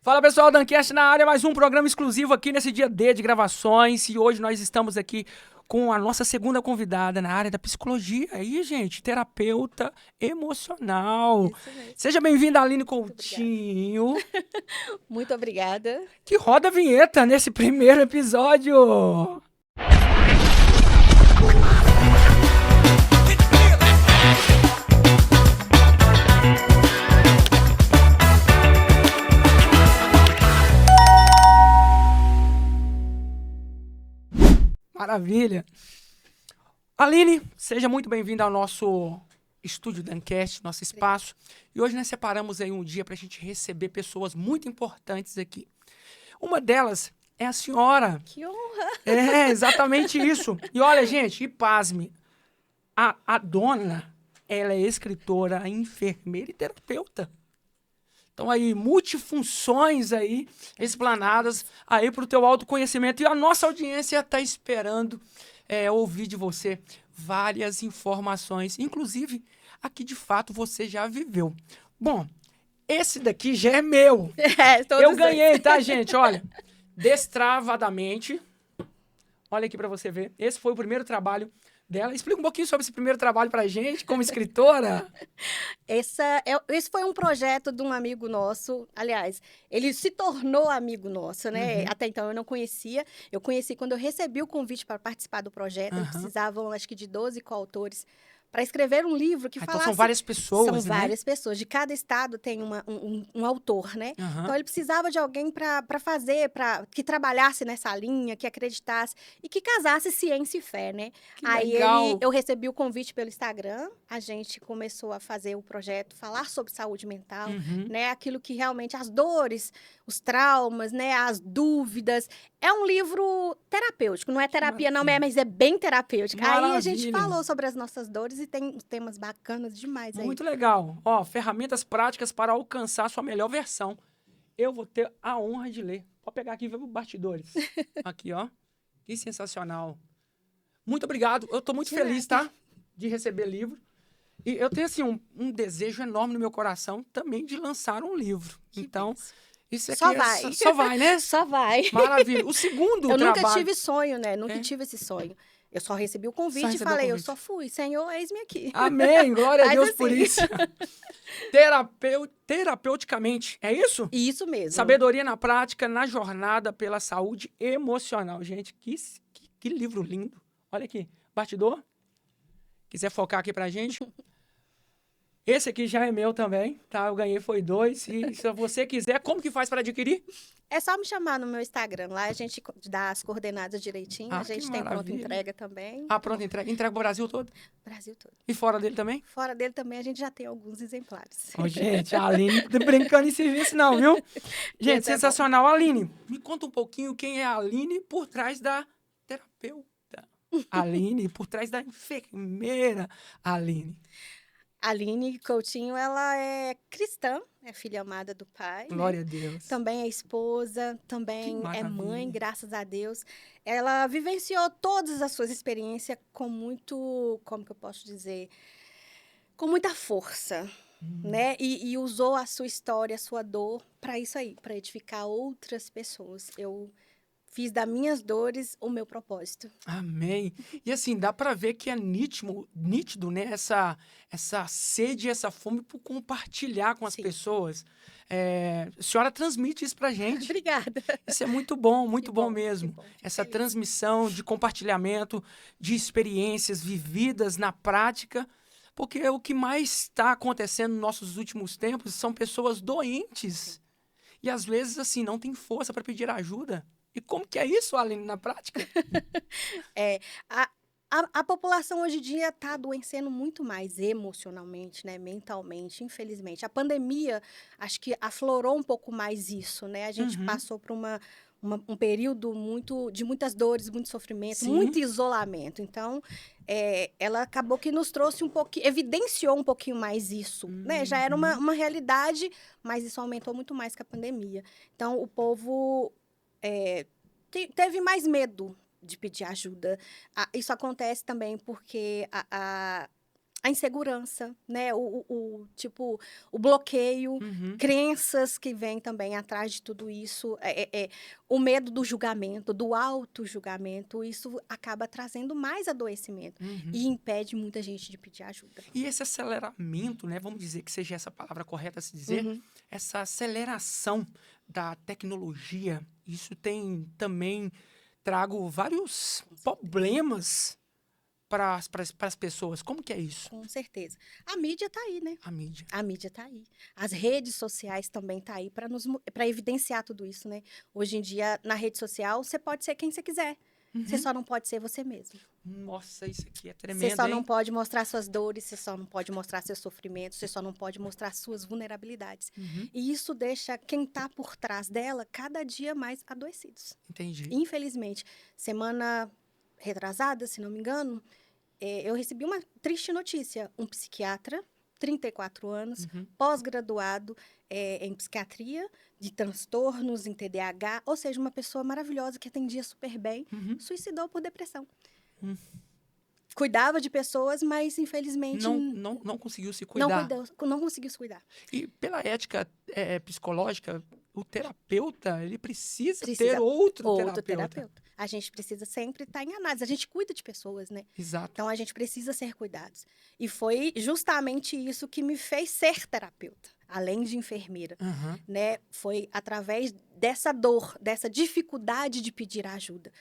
Fala pessoal, Dancast na área, mais um programa exclusivo aqui nesse dia D de gravações. E hoje nós estamos aqui com a nossa segunda convidada na área da psicologia. Aí, gente, terapeuta emocional. Isso mesmo. Seja bem-vinda, Aline Muito Coutinho, Muito obrigada. que roda a vinheta nesse primeiro episódio. Maravilha. Aline, seja muito bem-vinda ao nosso estúdio Dancast, nosso espaço. E hoje nós separamos aí um dia para a gente receber pessoas muito importantes aqui. Uma delas é a senhora. Que honra! É, exatamente isso. E olha, gente, e pasme, a dona, ela é escritora, enfermeira e terapeuta. Então aí, multifunções aí, explanadas aí para o teu autoconhecimento. E a nossa audiência está esperando ouvir de você várias informações, inclusive a que de fato você já viveu. Bom, esse daqui já é meu. Eu ganhei, tá, gente? Olha, destravadamente. Olha aqui para você ver. Esse foi o primeiro trabalho dela. Explica um pouquinho sobre esse primeiro trabalho pra gente, como escritora. Esse foi um projeto de um amigo nosso. Aliás, ele se tornou amigo nosso, né? Uhum. Até então eu não conhecia. Eu conheci quando eu recebi o convite para participar do projeto. Eles precisavam, acho que, de 12 coautores para escrever um livro que falasse... Então são várias pessoas, São várias pessoas. De cada estado tem um autor, né? Então ele precisava de alguém para fazer, que trabalhasse nessa linha, que acreditasse e que casasse ciência e fé, né? Que Aí legal. eu recebi o convite pelo Instagram, a gente começou a fazer o projeto, falar sobre saúde mental, né? Aquilo que realmente, as dores, os traumas, né? As dúvidas. É um livro terapêutico, não é terapia não, mas é bem terapêutico. Aí a gente falou sobre as nossas dores e tem temas bacanas demais aí. Muito legal. Ó, ferramentas práticas para alcançar sua melhor versão. Eu vou ter a honra de ler. Pode pegar aqui e ver os bastidores. Aqui, ó. Que sensacional. Muito obrigado. Eu tô muito feliz, tá? De receber livro. E eu tenho, assim, um desejo enorme no meu coração também de lançar um livro. Então, isso aqui só vai, né? Só vai. Maravilha. O segundo eu trabalho... nunca tive sonho, né? Nunca tive esse sonho. Eu só recebi o convite e falei, eu só fui. Senhor, eis-me aqui. Amém. Glória a Deus assim. por isso. Terapeuticamente, é isso? Isso mesmo. Sabedoria na prática, na jornada pela saúde emocional. Gente, que livro lindo. Olha aqui, bastidor. Quiser focar aqui pra gente. Esse aqui já é meu também, tá? Eu ganhei, foi 2. E se você quiser, como que faz para adquirir? É só me chamar no meu Instagram. Lá a gente dá as coordenadas direitinho. A gente tem pronta entrega também. Ah, pronta entrega. Entrega pro Brasil todo? Brasil todo. E fora dele também? Fora dele também a gente já tem alguns exemplares. Oh, gente, a Aline não tá brincando em serviço não, viu? Gente, sensacional. Aline, me conta um pouquinho quem é a Aline por trás da terapeuta. Aline, por trás da enfermeira Aline. Aline Coutinho, ela é cristã, é filha amada do pai. Glória a Deus. Também é esposa, também é mãe, graças a Deus. Ela vivenciou todas as suas experiências com muito, como que eu posso dizer, com muita força, né? E usou a sua história, a sua dor para isso aí, para edificar outras pessoas. Eu fiz das minhas dores o meu propósito. Amém. E assim, dá para ver que é nítido, né? Essa sede, essa fome por compartilhar com as pessoas. A senhora transmite isso pra gente. Obrigada. Isso é muito bom mesmo. Bom, essa transmissão de compartilhamento de experiências vividas na prática. Porque o que mais está acontecendo nos nossos últimos tempos são pessoas doentes. E às vezes, assim, não tem força para pedir ajuda. E como que é isso, Aline, na prática? A população hoje em dia está adoecendo muito mais emocionalmente, né? Mentalmente, infelizmente. A pandemia, acho que aflorou um pouco mais isso, né? A gente passou por um período de muitas dores, muito sofrimento, muito isolamento. Então, ela acabou que nos trouxe um pouquinho, evidenciou um pouquinho mais isso, né? Já era uma realidade, mas isso aumentou muito mais que a pandemia. Então, o povo... teve mais medo de pedir ajuda. Isso acontece também porque a a insegurança, né? Tipo, o bloqueio, Uhum. crenças que vêm também atrás de tudo isso, o medo do julgamento, do auto-julgamento, isso acaba trazendo mais adoecimento Uhum. e impede muita gente de pedir ajuda. E esse aceleramento, né? Vamos dizer que seja essa palavra correta a se dizer, Uhum. essa aceleração da tecnologia, isso tem também trago vários problemas para as pessoas. Como que é isso? Com certeza. A mídia está aí, né? A mídia. A mídia está aí. As redes sociais também tá aí para evidenciar tudo isso, né? Hoje em dia, na rede social, você pode ser quem você quiser. Você Uhum. só não pode ser você mesmo. Nossa, isso aqui é Você tremendo, só não hein? pode mostrar suas dores, você só não pode mostrar seus sofrimentos, você só não pode mostrar suas vulnerabilidades. Uhum. E isso deixa quem está por trás dela cada dia mais adoecidos. Entendi. Infelizmente, semana retrasada, se não me engano, eu recebi uma triste notícia. Um psiquiatra, 34 anos, Uhum. pós-graduado em psiquiatria, de transtornos, em TDAH, ou seja, uma pessoa maravilhosa que atendia super bem, Uhum. suicidou por depressão. Hum. Cuidava de pessoas, mas infelizmente Não conseguiu se cuidar. não conseguiu se cuidar. E pela ética psicológica, o terapeuta, ele precisa ter Precisa outro outro terapeuta. terapeuta. A gente precisa sempre estar em análise. A gente cuida de pessoas, né? Exato. Então, a gente precisa ser cuidados. E foi justamente isso que me fez ser terapeuta, além de enfermeira, Uhum. né? Foi através dessa dor, dessa dificuldade de pedir ajuda.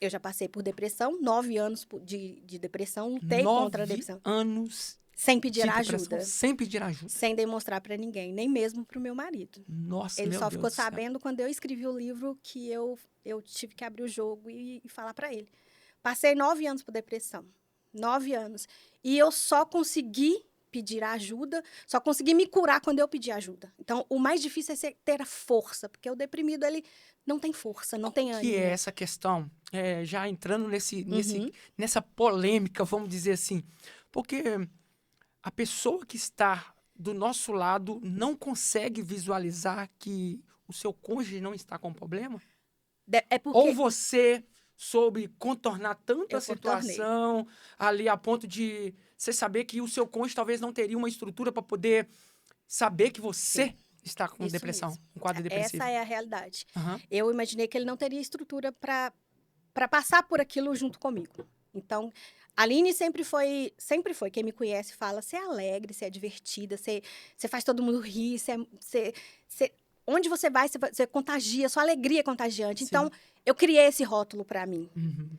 Eu já passei por depressão, 9 anos de depressão, lutei contra a 9 depressão. anos Sem pedir de depressão, ajuda, sem pedir ajuda. sem demonstrar para ninguém, nem mesmo para o meu marido. Nossa, Ele meu só Deus ficou do céu. sabendo quando eu escrevi o livro que eu tive que abrir o jogo e falar para ele. Passei 9 anos por depressão. 9 anos. E eu só consegui pedir ajuda, só consegui me curar quando eu pedi ajuda. Então, o mais difícil é ter a força, porque o deprimido, ele não tem força, não tem Que é ânimo. essa questão? Já entrando Uhum. nessa polêmica, vamos dizer assim. Porque a pessoa que está do nosso lado não consegue visualizar que o seu cônjuge não está com problema? É Ou porque você soube contornar tanto a eu contornei. situação ali a ponto de você saber que o seu cônjuge talvez não teria uma estrutura para poder saber que você Sim, está com isso depressão, mesmo. um quadro depressivo? Essa é a realidade. Aham. Eu imaginei que ele não teria estrutura para passar por aquilo junto comigo. Então, a Aline sempre foi, quem me conhece fala, você é alegre, você é divertida, você faz todo mundo rir, onde você vai, você contagia, sua alegria é contagiante. Sim. Então, eu criei esse rótulo para mim. Uhum.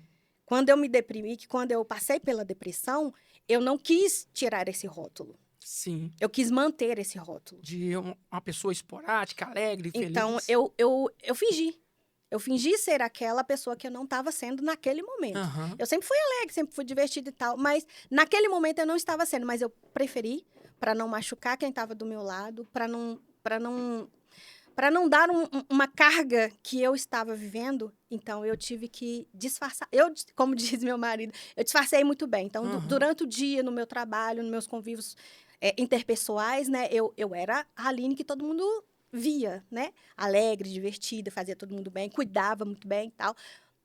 Quando eu me deprimi, quando eu passei pela depressão, eu não quis tirar esse rótulo. Sim. Eu quis manter esse rótulo. De uma pessoa esporádica, alegre, Então, feliz. eu fingi. Eu fingi ser aquela pessoa que eu não estava sendo naquele momento. Aham. Eu sempre fui alegre, sempre fui divertida e tal, mas naquele momento eu não estava sendo, mas eu preferi para não machucar quem estava do meu lado, para não dar uma carga que eu estava vivendo, então eu tive que disfarçar. Eu, como diz meu marido, eu disfarcei muito bem. Então, Aham. durante o dia, no meu trabalho, nos meus convívios interpessoais, né, eu era a Aline que todo mundo via, né? Alegre, divertida, fazia todo mundo bem, cuidava muito bem e tal.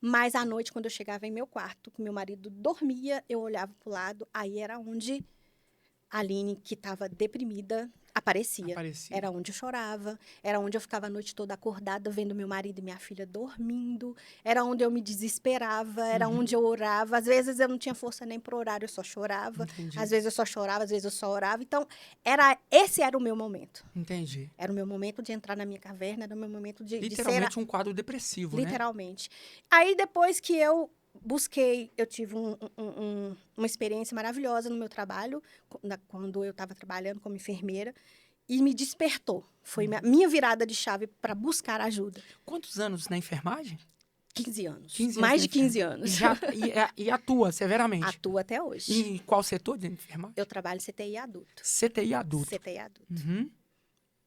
Mas à noite, quando eu chegava em meu quarto, que meu marido dormia, eu olhava pro lado, aí era onde a Aline, que estava deprimida, aparecia. Era onde eu chorava, era onde eu ficava a noite toda acordada, vendo meu marido e minha filha dormindo, era onde eu me desesperava, era onde eu orava. Às vezes eu não tinha força nem para orar, eu só chorava. Entendi. Às vezes eu só chorava, às vezes eu só orava. Então, esse era o meu momento. Entendi. Era o meu momento de entrar na minha caverna, era o meu momento de ser... Literalmente um quadro depressivo, né? Literalmente. Aí, depois que eu busquei, eu tive uma experiência maravilhosa no meu trabalho, quando eu estava trabalhando como enfermeira, e me despertou. Foi minha virada de chave para buscar ajuda. Quantos anos na enfermagem? 15 anos. 15 anos Mais na de 15 enfermagem. anos. E atua severamente? Atuo até hoje. Em qual setor de enfermagem? Eu trabalho em CTI adulto. CTI adulto. CTI adulto. Uhum.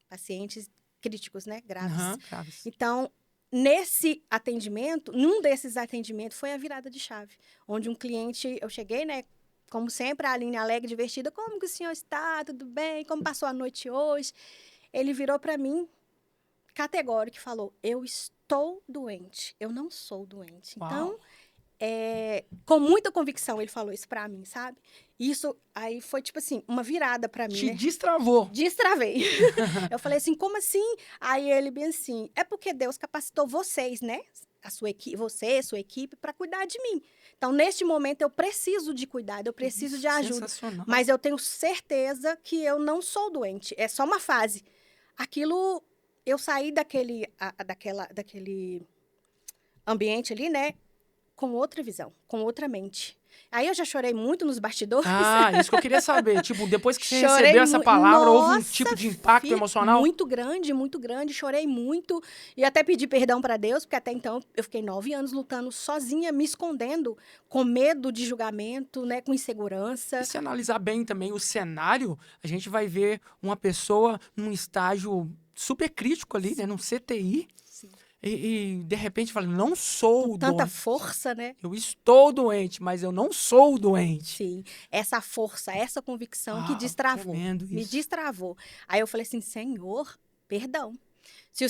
Pacientes críticos, né? Graves. Aham, graves. Então, nesse atendimento, num desses atendimentos, foi a virada de chave. Onde um cliente, eu cheguei, né? Como sempre, a Aline alegre, divertida. Como que o senhor está? Tudo bem? Como passou a noite hoje? Ele virou para mim, categórico, e falou, eu estou doente. Eu não sou doente. Uau. Então, com muita convicção, ele falou isso pra mim, sabe? Isso aí foi, tipo assim, uma virada pra mim, Te né? destravou. Destravei. Eu falei assim, como assim? Aí ele bem assim, é porque Deus capacitou vocês, né? A sua equipe, você, sua equipe, para cuidar de mim. Então, neste momento, eu preciso de cuidado, eu preciso de ajuda. Sensacional. Mas eu tenho certeza que eu não sou doente. É só uma fase. Aquilo, eu saí daquele ambiente ali, né? Com outra visão, com outra mente. Aí eu já chorei muito nos bastidores. Ah, isso que eu queria saber. Tipo, depois que você Chorei recebeu essa palavra, houve um Nossa, tipo de impacto emocional? muito grande. Chorei muito. E até pedi perdão para Deus, porque até então eu fiquei 9 anos lutando sozinha, me escondendo, com medo de julgamento, né, com insegurança. E se analisar bem também o cenário, a gente vai ver uma pessoa num estágio super crítico ali, né, num CTI. Sim. E de repente fala, não sou Com tanta doente. força, né? Eu estou doente, mas eu não sou doente. Sim, essa força, essa convicção que Ah, destravou, tremendo me isso. destravou. Aí eu falei assim, Senhor, perdão. Se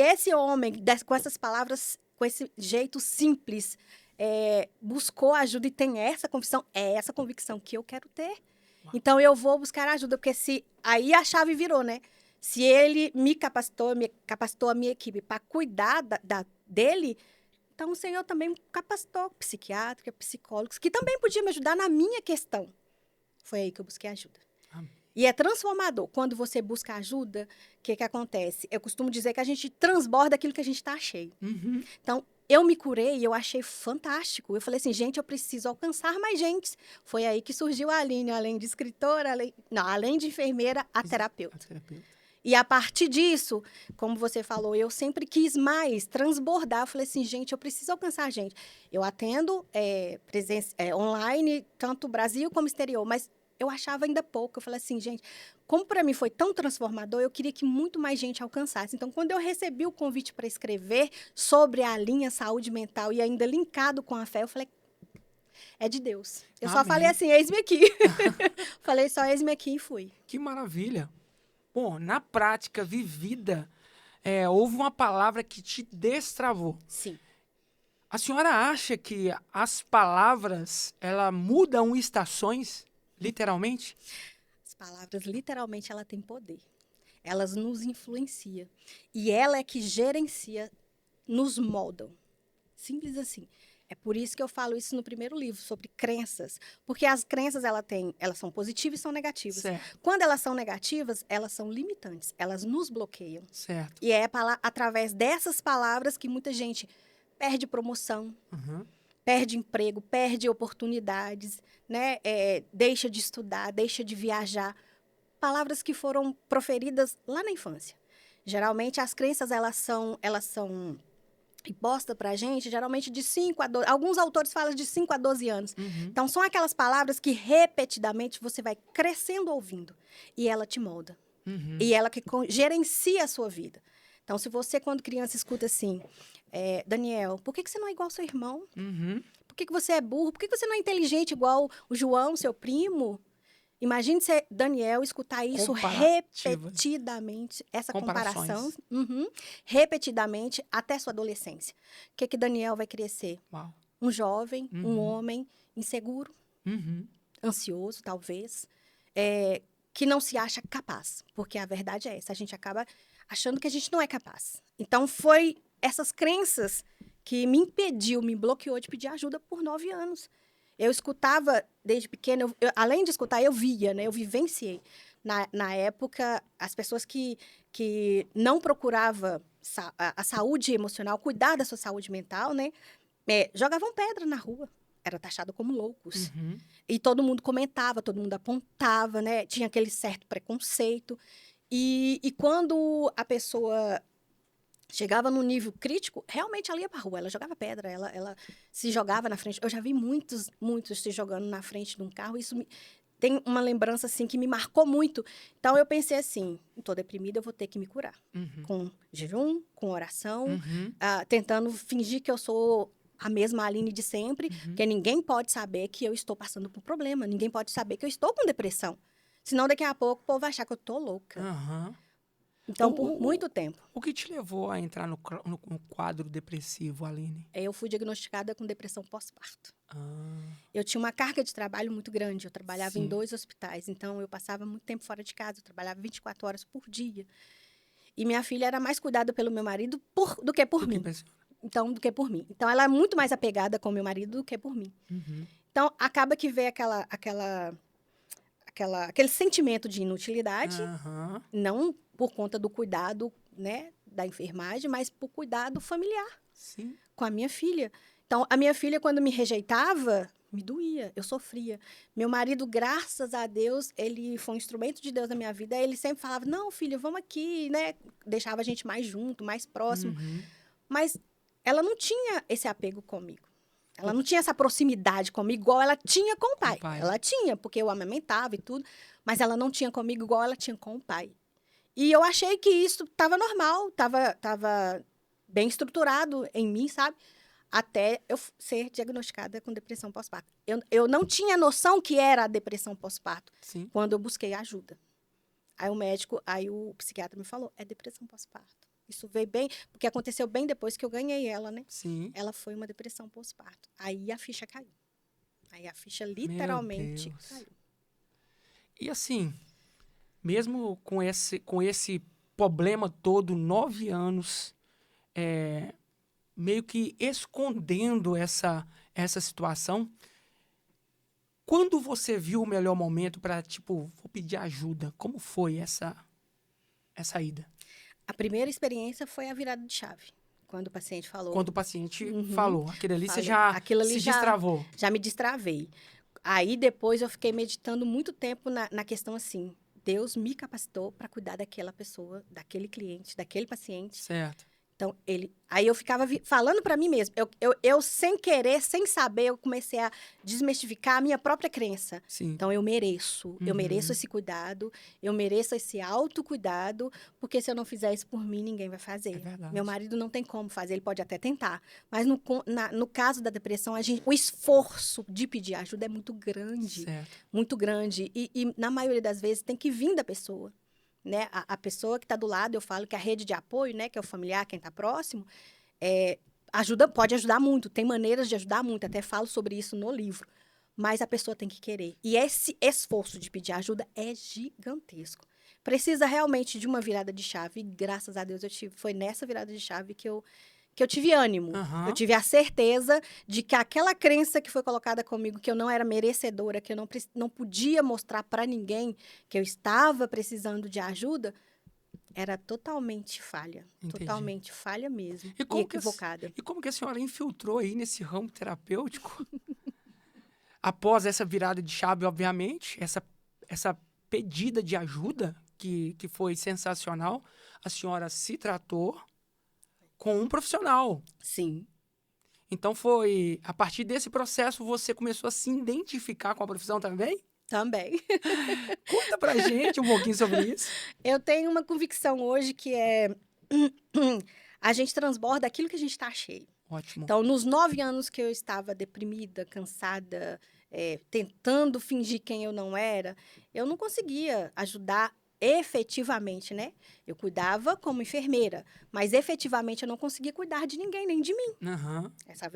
esse homem, com essas palavras, com esse jeito simples, buscou ajuda e tem essa convicção, é essa convicção que eu quero ter. Então eu vou buscar ajuda, porque aí a chave virou, né? Se ele me capacitou a minha equipe para cuidar dele, então o Senhor também capacitou psiquiatra, psicólogos, que também podiam me ajudar na minha questão. Foi aí que eu busquei ajuda. Amém. E é transformador. Quando você busca ajuda, o que acontece? Eu costumo dizer que a gente transborda aquilo que a gente está cheio. Uhum. Então, eu me curei e eu achei fantástico. Eu falei assim, gente, eu preciso alcançar mais gente. Foi aí que surgiu a Aline, além de escritora, além de enfermeira, a terapeuta. E a partir disso, como você falou, eu sempre quis mais transbordar. Eu falei assim, gente, eu preciso alcançar gente. Eu atendo online, tanto Brasil como exterior, mas eu achava ainda pouco. Eu falei assim, gente, como para mim foi tão transformador, eu queria que muito mais gente alcançasse. Então, quando eu recebi o convite para escrever sobre a linha saúde mental e ainda linkado com a fé, eu falei, é de Deus. Eu só falei assim, eis-me aqui. Falei só, eis-me aqui e fui. Que maravilha. Bom, na prática vivida, houve uma palavra que te destravou. Sim. A senhora acha que as palavras, ela mudam estações, literalmente? As palavras, literalmente, ela tem poder. Elas nos influenciam. E ela é que gerencia, nos moldam. Simples assim. É por isso que eu falo isso no primeiro livro, sobre crenças. Porque as crenças, elas são positivas e são negativas. Certo. Quando elas são negativas, elas são limitantes. Elas nos bloqueiam. Certo. E é através dessas palavras que muita gente perde promoção, perde emprego, perde oportunidades, né? Deixa de estudar, deixa de viajar. Palavras que foram proferidas lá na infância. Geralmente, as crenças, elas são imposta para a gente, geralmente de 5 a 12... Alguns autores falam de 5 a 12 anos. Então, são aquelas palavras que, repetidamente, você vai crescendo ouvindo. E ela te molda. E ela que gerencia a sua vida. Então, se você, quando criança, escuta assim... Daniel, por que você não é igual ao seu irmão? Por que você é burro? Por que você não é inteligente igual o João, seu primo? Imagine se Daniel escutar isso repetidamente, essa comparação, repetidamente até sua adolescência. O que Daniel vai crescer? Uau. Um jovem, um homem inseguro, ansioso, talvez, que não se acha capaz, porque a verdade é essa, a gente acaba achando que a gente não é capaz. Então, foi essas crenças que me impediu, me bloqueou de pedir ajuda por 9 anos. Eu escutava desde pequena, além de escutar, eu via, né? Eu vivenciei. Na época, as pessoas que não procuravam a saúde emocional, cuidar da sua saúde mental, né? Jogavam pedra na rua. Era taxado como loucos. E todo mundo comentava, todo mundo apontava, né? Tinha aquele certo preconceito. E quando a pessoa chegava num nível crítico, realmente ela ia pra rua, ela jogava pedra, ela se jogava na frente. Eu já vi muitos se jogando na frente de um carro, isso tem uma lembrança, assim, que me marcou muito. Então, eu pensei assim, tô deprimida, eu vou ter que me curar. Com jejum, com oração, tentando fingir que eu sou a mesma Aline de sempre, porque ninguém pode saber que eu estou passando por problema, ninguém pode saber que eu estou com depressão. Senão, daqui a pouco, o povo vai achar que eu tô louca. Então, por muito tempo. O que te levou a entrar no quadro depressivo, Aline? Eu fui diagnosticada com depressão pós-parto. Ah, Eu tinha uma carga de trabalho muito grande. Eu trabalhava em sim. 2 hospitais. Então, eu passava muito tempo fora de casa. Eu trabalhava 24 horas por dia. E minha filha era mais cuidada pelo meu marido do que por mim. Então, do que por mim. Então, ela é muito mais apegada com o meu marido do que por mim. Uhum. Então, acaba que vem aquele sentimento de inutilidade, Aham. não por conta do cuidado, né, da enfermagem, mas por cuidado familiar Sim. com a minha filha. Então, a minha filha, quando me rejeitava, me doía, eu sofria. Meu marido, graças a Deus, ele foi um instrumento de Deus na minha vida. Ele sempre falava, não, filha, vamos aqui, né? Deixava a gente mais junto, mais próximo. Uhum. Mas ela não tinha esse apego comigo. Ela não tinha essa proximidade comigo igual ela tinha com o pai. Ela tinha, porque eu amamentava e tudo, mas ela não tinha comigo igual ela tinha com o pai. E eu achei que isso estava normal, estava bem estruturado em mim, sabe? Até eu ser diagnosticada com depressão pós-parto. Eu não tinha noção que era a depressão pós-parto quando eu busquei ajuda. Aí o psiquiatra me falou, é depressão pós-parto. Isso veio bem, porque aconteceu bem depois que eu ganhei ela, né? Sim. Ela foi uma depressão pós-parto. Aí a ficha caiu. Aí a ficha literalmente caiu. E assim, mesmo com esse problema todo, 9 anos, meio que escondendo essa situação, quando você viu o melhor momento para, tipo, vou pedir ajuda, como foi essa ida? A primeira experiência foi a virada de chave. Quando o paciente falou. Quando o paciente falou. Aquilo ali você já se destravou. Já me destravei. Aí depois eu fiquei meditando muito tempo na questão assim. Deus me capacitou para cuidar daquela pessoa, daquele cliente, daquele paciente. Certo. Então, aí eu ficava falando para mim mesma. Eu, sem querer, sem saber, eu comecei a desmistificar a minha própria crença. Sim. Então, eu mereço esse cuidado, eu mereço esse autocuidado, porque se eu não fizer isso por mim, ninguém vai fazer. É verdade. Meu marido não tem como fazer, ele pode até tentar. Mas no caso da depressão, o esforço de pedir ajuda é muito grande. Certo. Muito grande. E na maioria das vezes, tem que vir da pessoa. Né? A pessoa que está do lado, eu falo que a rede de apoio, né, que é o familiar, quem está próximo, pode ajudar muito, tem maneiras de ajudar muito, até falo sobre isso no livro, mas a pessoa tem que querer. E esse esforço de pedir ajuda é gigantesco. Precisa realmente de uma virada de chave, e graças a Deus foi nessa virada de chave que eu tive ânimo. Eu tive a certeza de que aquela crença que foi colocada comigo, que eu não era merecedora, que eu não podia mostrar para ninguém que eu estava precisando de ajuda, era totalmente falha. Entendi. Totalmente falha mesmo. E equivocada. E como que a senhora infiltrou aí nesse ramo terapêutico? Após essa virada de chave, obviamente, essa pedida de ajuda, que foi sensacional, a senhora se tratou com um profissional. Sim. Então foi, a partir desse processo, você começou a se identificar com a profissão também? Também. Conta pra gente um pouquinho sobre isso. Eu tenho uma convicção hoje que a gente transborda aquilo que a gente está cheio. Ótimo. Então, nos 9 anos que eu estava deprimida, cansada, tentando fingir quem eu não era, eu não conseguia ajudar efetivamente, né? Eu cuidava como enfermeira, mas efetivamente eu não conseguia cuidar de ninguém, nem de mim. Uhum. Essa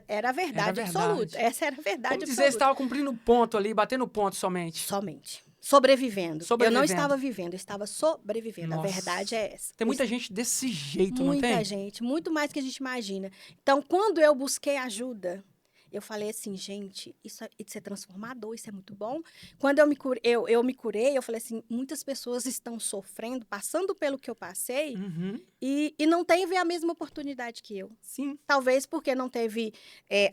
era a verdade absoluta. Essa era a verdade absoluta. Você estava cumprindo ponto ali, batendo ponto somente. Somente. Sobrevivendo. Eu não estava vivendo, eu estava sobrevivendo. Nossa. A verdade é essa. Tem muita gente desse jeito, não tem? Muita gente, muito mais que a gente imagina. Então, quando eu busquei ajuda, eu falei assim, gente, isso é transformador, isso é muito bom. Quando eu me curei, eu falei assim, muitas pessoas estão sofrendo, passando pelo que eu passei, e não teve a mesma oportunidade que eu. Sim. Talvez porque não teve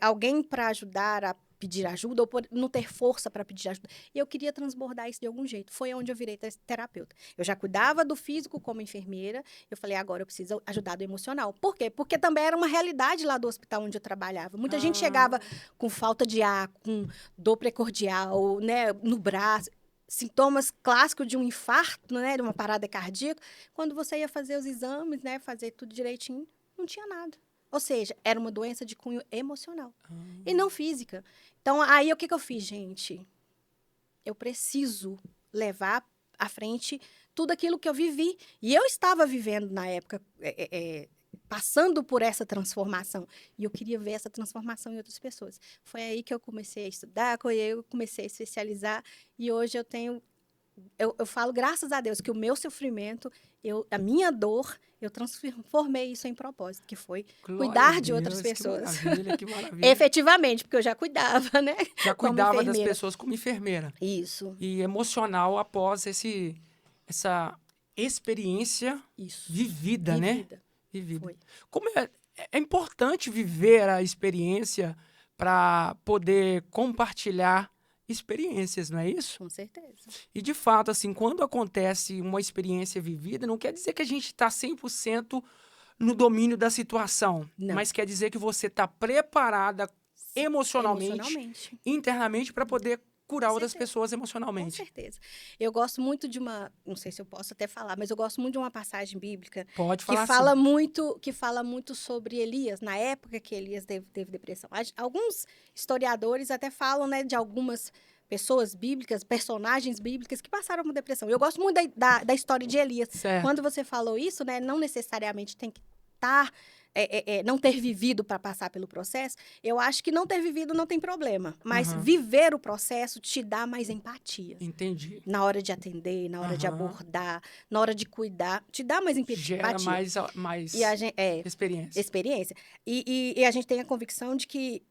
alguém para ajudar a pedir ajuda, ou por não ter força para pedir ajuda. E eu queria transbordar isso de algum jeito. Foi onde eu virei terapeuta. Eu já cuidava do físico como enfermeira, eu falei, agora eu preciso ajudar do emocional. Por quê? Porque também era uma realidade lá do hospital onde eu trabalhava. Muita gente chegava com falta de ar, com dor precordial, né, no braço, sintomas clássicos de um infarto, né, de uma parada cardíaca. Quando você ia fazer os exames, né, fazer tudo direitinho, não tinha nada. Ou seja, era uma doença de cunho emocional e não física. Então, aí o que eu fiz, gente? Eu preciso levar à frente tudo aquilo que eu vivi. E eu estava vivendo na época, passando por essa transformação. E eu queria ver essa transformação em outras pessoas. Foi aí que eu comecei a estudar, foi aí que eu comecei a especializar. E hoje eu tenho... Eu falo, graças a Deus, que o meu sofrimento, a minha dor, eu transformei isso em propósito, que foi cuidar de outras pessoas. Que maravilha, que maravilha. Efetivamente, porque eu já cuidava, né? Já cuidava das pessoas como enfermeira. Isso. E emocional após essa experiência vivida, né? Vivida. Foi. Como é importante viver a experiência para poder compartilhar experiências, não é isso? Com certeza. E, de fato, assim, quando acontece uma experiência vivida, não quer dizer que a gente está 100% no domínio da situação. Não. Mas quer dizer que você está preparada emocionalmente, internamente, para poder curar outras pessoas emocionalmente. Com certeza. Eu gosto muito de não sei se eu posso até falar, mas eu gosto muito de uma passagem bíblica Pode falar, que fala muito sobre Elias, na época que Elias teve depressão. Alguns historiadores até falam, né, de algumas pessoas bíblicas, personagens bíblicas que passaram por depressão. Eu gosto muito da história de Elias. Certo. Quando você falou isso, né, não necessariamente tem que estar... não ter vivido para passar pelo processo, eu acho que não ter vivido não tem problema. Mas viver o processo te dá mais empatia. Entendi. Na hora de atender, na hora de abordar, na hora de cuidar, te dá mais empatia. Gera mais experiência. Experiência. E a gente tem a convicção de que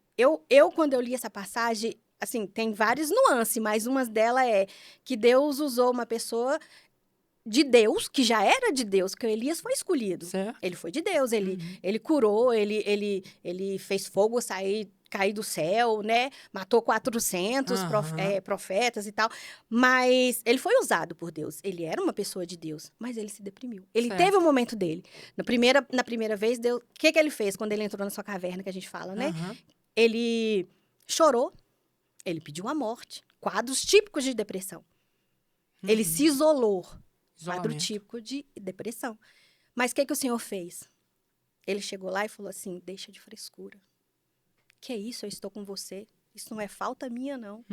quando eu li essa passagem, assim, tem várias nuances, mas uma delas é que Deus usou uma pessoa de Deus, que já era de Deus, que o Elias foi escolhido. Certo. Ele foi de Deus, ele curou, ele fez fogo cair do céu, né? Matou 400 profetas e tal. Mas ele foi usado por Deus. Ele era uma pessoa de Deus, mas ele se deprimiu. Ele teve um momento dele. Na primeira vez, Deus, o que ele fez quando ele entrou na sua caverna, que a gente fala, né? Ele chorou, ele pediu a morte. Quadros típicos de depressão. Ele se isolou. Quadro típico de depressão. Mas o que o Senhor fez? Ele chegou lá e falou assim, deixa de frescura. Que é isso? Eu estou com você. Isso não é falta minha, não.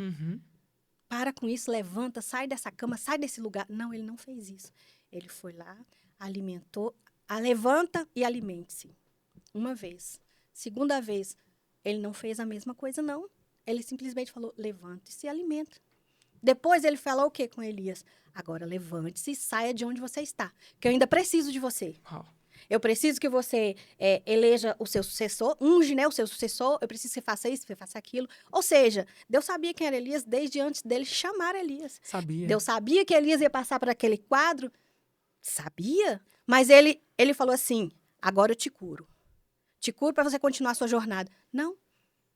Para com isso, levanta, sai dessa cama, sai desse lugar. Não, ele não fez isso. Ele foi lá, alimentou, levanta e alimente-se. Uma vez. Segunda vez, ele não fez a mesma coisa, não. Ele simplesmente falou, levante-se e alimenta. Depois ele falou o que com Elias? Agora levante-se e saia de onde você está, que eu ainda preciso de você. Eu preciso que você eleja o seu sucessor, unge, né, o seu sucessor, eu preciso que você faça isso, que você faça aquilo. Ou seja, Deus sabia quem era Elias desde antes dele chamar Elias. Sabia. Deus sabia que Elias ia passar por aquele quadro? Sabia. Mas ele falou assim, agora eu te curo. Te curo para você continuar a sua jornada. Não.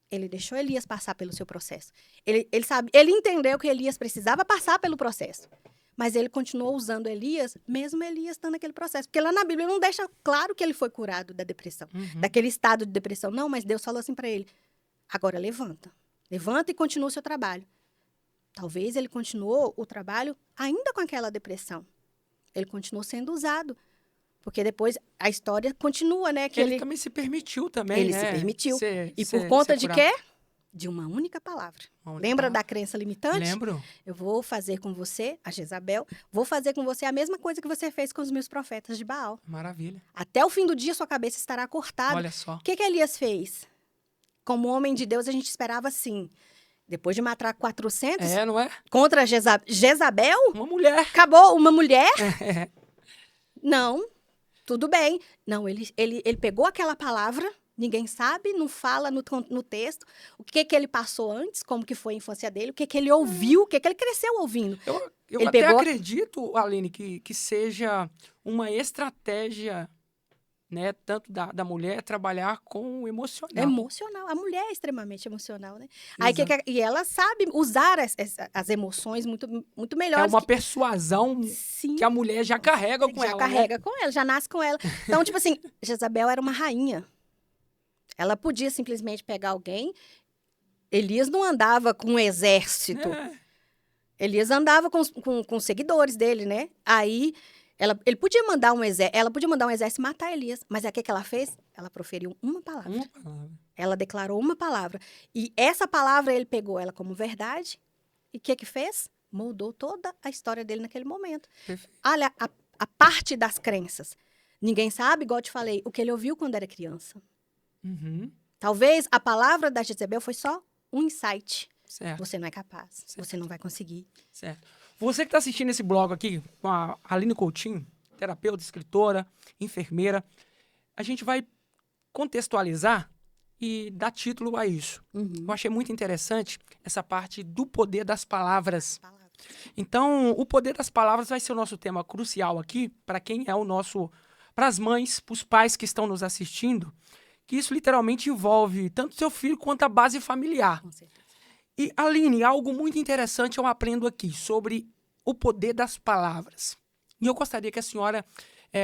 Ele deixou Elias passar pelo seu processo. Ele entendeu que Elias precisava passar pelo processo. Mas ele continuou usando Elias, mesmo Elias estando naquele processo. Porque lá na Bíblia não deixa claro que ele foi curado da depressão. Daquele estado de depressão. Não, mas Deus falou assim para ele, agora levanta. Levanta e continua o seu trabalho. Talvez ele continuou o trabalho ainda com aquela depressão. Ele continuou sendo usado. Porque depois a história continua, né? Que ele também se permitiu também, Ele se permitiu. E por conta de quê? De uma única palavra. Lembra da crença limitante? Lembro. Eu vou fazer com você, a Jezabel, vou fazer com você a mesma coisa que você fez com os meus profetas de Baal. Maravilha. Até o fim do dia, sua cabeça estará cortada. Olha só. O que Elias fez? Como homem de Deus, a gente esperava assim. Depois de matar 400... não é? Contra Jezabel? Uma mulher. Acabou uma mulher? Não. Tudo bem. Não, ele pegou aquela palavra, ninguém sabe, não fala no texto, o que ele passou antes, como que foi a infância dele, o que ele ouviu, o que ele cresceu ouvindo. Eu até acredito, Aline, que seja uma estratégia, né, tanto da mulher trabalhar com o emocional. Emocional. A mulher é extremamente emocional, né? Aí, e ela sabe usar as emoções muito, muito melhor. É uma persuasão que a mulher já carrega com ela. Já carrega, né? com ela, já nasce com ela. Então, tipo assim, Jezabel era uma rainha. Ela podia simplesmente pegar alguém. Elias não andava com um exército. Elias andava com seguidores dele, né? Aí... Ele podia mandar ela podia mandar um exército e matar Elias. Mas o que ela fez? Ela proferiu uma palavra. Uma palavra. Ela declarou uma palavra. E essa palavra ele pegou ela como verdade. E o que fez? moldou toda a história dele naquele momento. Perfeito. Olha, a parte das crenças. Ninguém sabe, igual eu te falei, o que ele ouviu quando era criança. Uhum. Talvez a palavra da Jezebel foi só um insight. Certo. Você não é capaz, Certo. você não vai conseguir. Certo. Você que está assistindo esse blog aqui com a Aline Coutinho, terapeuta, escritora, enfermeira, a gente vai contextualizar e dar título a isso. Eu achei muito interessante essa parte do poder das palavras. Então, o poder das palavras vai ser o nosso tema crucial aqui, para quem é o nosso... para as mães, para os pais que estão nos assistindo, que isso literalmente envolve tanto seu filho quanto a base familiar. Com certeza. E, Aline, algo muito interessante eu aprendo aqui sobre o poder das palavras. E eu gostaria que a senhora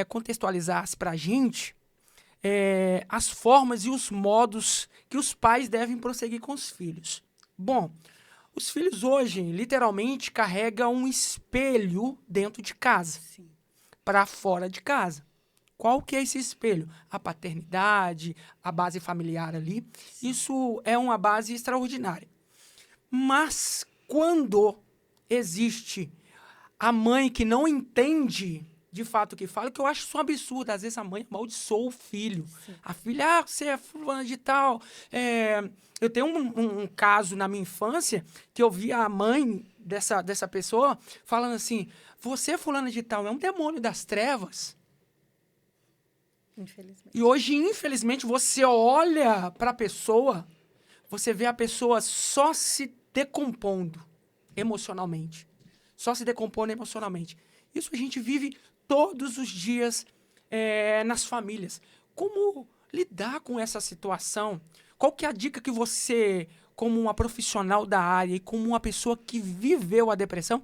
contextualizasse para a gente as formas e os modos que os pais devem prosseguir com os filhos. Bom, os filhos hoje, literalmente, carregam um espelho dentro de casa, para fora de casa. Qual que é esse espelho? A paternidade, a base familiar ali. Isso é uma base extraordinária. Mas quando existe a mãe que não entende de fato o que fala, que eu acho isso um absurdo. Às vezes a mãe amaldiçoa o filho. Sim. A filha, você é fulana de tal. Eu tenho um caso na minha infância que eu vi a mãe dessa pessoa falando assim, você fulana de tal é um demônio das trevas. Infelizmente. E hoje, infelizmente, você olha para a pessoa, você vê a pessoa só se decompondo emocionalmente. Só se decompondo emocionalmente. Isso a gente vive todos os dias nas famílias. Como lidar com essa situação? Qual que é a dica que você, como uma profissional da área e como uma pessoa que viveu a depressão,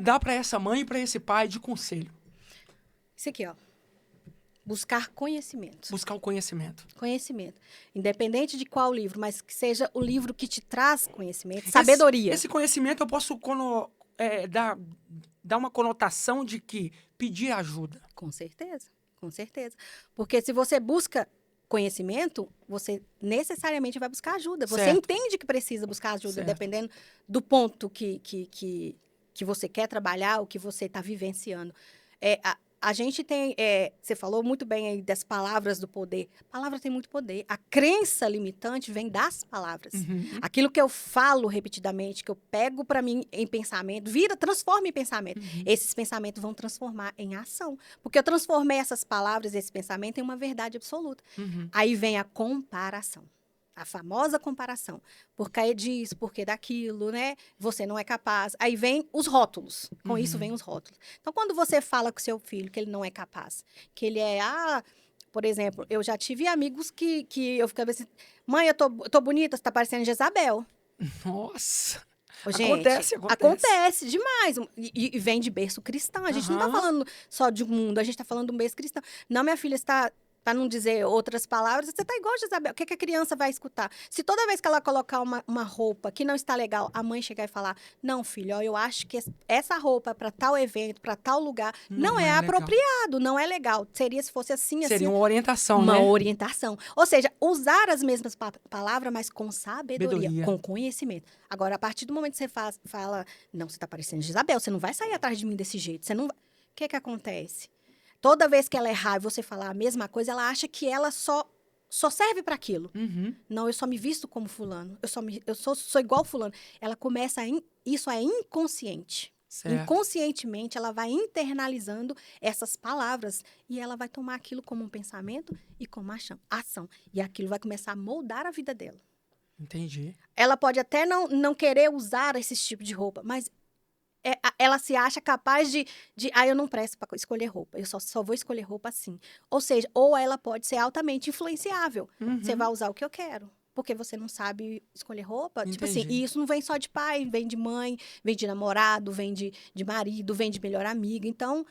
dá para essa mãe e para esse pai de conselho? Isso aqui, ó. Buscar conhecimento. Buscar o conhecimento. Conhecimento. Independente de qual livro, mas que seja o livro que te traz conhecimento, sabedoria. Esse conhecimento eu posso dar uma conotação de que pedir ajuda. Com certeza, com certeza. Porque se você busca conhecimento, você necessariamente vai buscar ajuda. Você Certo. entende que precisa buscar ajuda, Certo. dependendo do ponto que você quer trabalhar, o que você está vivenciando. A gente tem, você falou muito bem aí das palavras do poder. A palavra tem muito poder. A crença limitante vem das palavras. Uhum. Aquilo que eu falo repetidamente, que eu pego para mim em pensamento, transforma em pensamento. Uhum. Esses pensamentos vão transformar em ação. Porque eu transformei essas palavras, esse pensamento, em uma verdade absoluta. Uhum. Aí vem a comparação. A famosa comparação. Por que disso, por que daquilo, né? Você não é capaz. Aí vem os rótulos. Com isso vem os rótulos. Então, quando você fala com seu filho que ele não é capaz, que ele por exemplo, eu já tive amigos que eu ficava assim, mãe, eu tô bonita, você tá parecendo Jezabel. Nossa! Gente, acontece demais. E vem de berço cristão. A gente não tá falando só de um mundo, a gente tá falando de um berço cristão. Não, minha filha está... Para não dizer outras palavras, você tá igual a Jezabel. O que a criança vai escutar? Se toda vez que ela colocar uma roupa que não está legal, a mãe chegar e falar, não, filho, ó, eu acho que essa roupa para tal evento, para tal lugar, não é apropriado, não é legal. Seria se fosse assim, Seria uma orientação, né? Uma orientação. Ou seja, usar as mesmas palavras, mas com sabedoria, com conhecimento. Agora, a partir do momento que você fala, não, você tá parecendo Jezabel, você não vai sair atrás de mim desse jeito. Você não vai... O que acontece? Toda vez que ela errar e você falar a mesma coisa, ela acha que ela só serve para aquilo. Uhum. Não, eu só me visto como fulano. Eu sou igual fulano. Ela começa isso é inconsciente. Certo. Inconscientemente, ela vai internalizando essas palavras e ela vai tomar aquilo como um pensamento e como ação. E aquilo vai começar a moldar a vida dela. Entendi. Ela pode até não querer usar esse tipo de roupa, mas... ela se acha capaz de eu não presto para escolher roupa, eu só vou escolher roupa assim. Ou seja, ou ela pode ser altamente influenciável. Uhum. Você vai usar o que eu quero, porque você não sabe escolher roupa. Entendi. Tipo assim, e isso não vem só de pai, vem de mãe, vem de namorado, vem de marido, vem de melhor amiga. Então,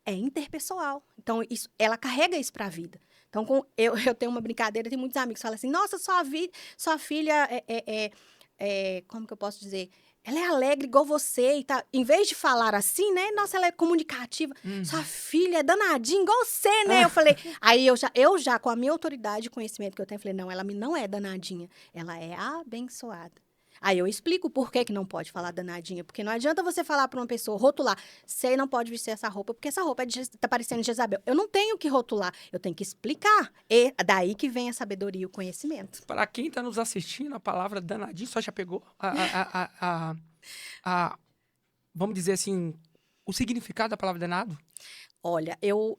é interpessoal. Então, ela carrega isso para a vida. Então, eu tenho uma brincadeira, tem muitos amigos que falam assim, nossa, sua filha como que eu posso dizer... Ela é alegre igual você e tá. Em vez de falar assim, né? Nossa, ela é comunicativa. Uhum. Sua filha é danadinha igual você, né? Eu falei. Aí eu já, com a minha autoridade e conhecimento que eu tenho, falei, não, ela não é danadinha. Ela é abençoada. Aí eu explico por que que não pode falar danadinha. Porque não adianta você falar para uma pessoa, rotular, você não pode vestir essa roupa, porque essa roupa tá parecendo Jezabel. Eu não tenho que rotular, eu tenho que explicar. E daí que vem a sabedoria e o conhecimento. Para quem está nos assistindo, a palavra danadinho só já pegou vamos dizer assim, o significado da palavra danado? Olha, eu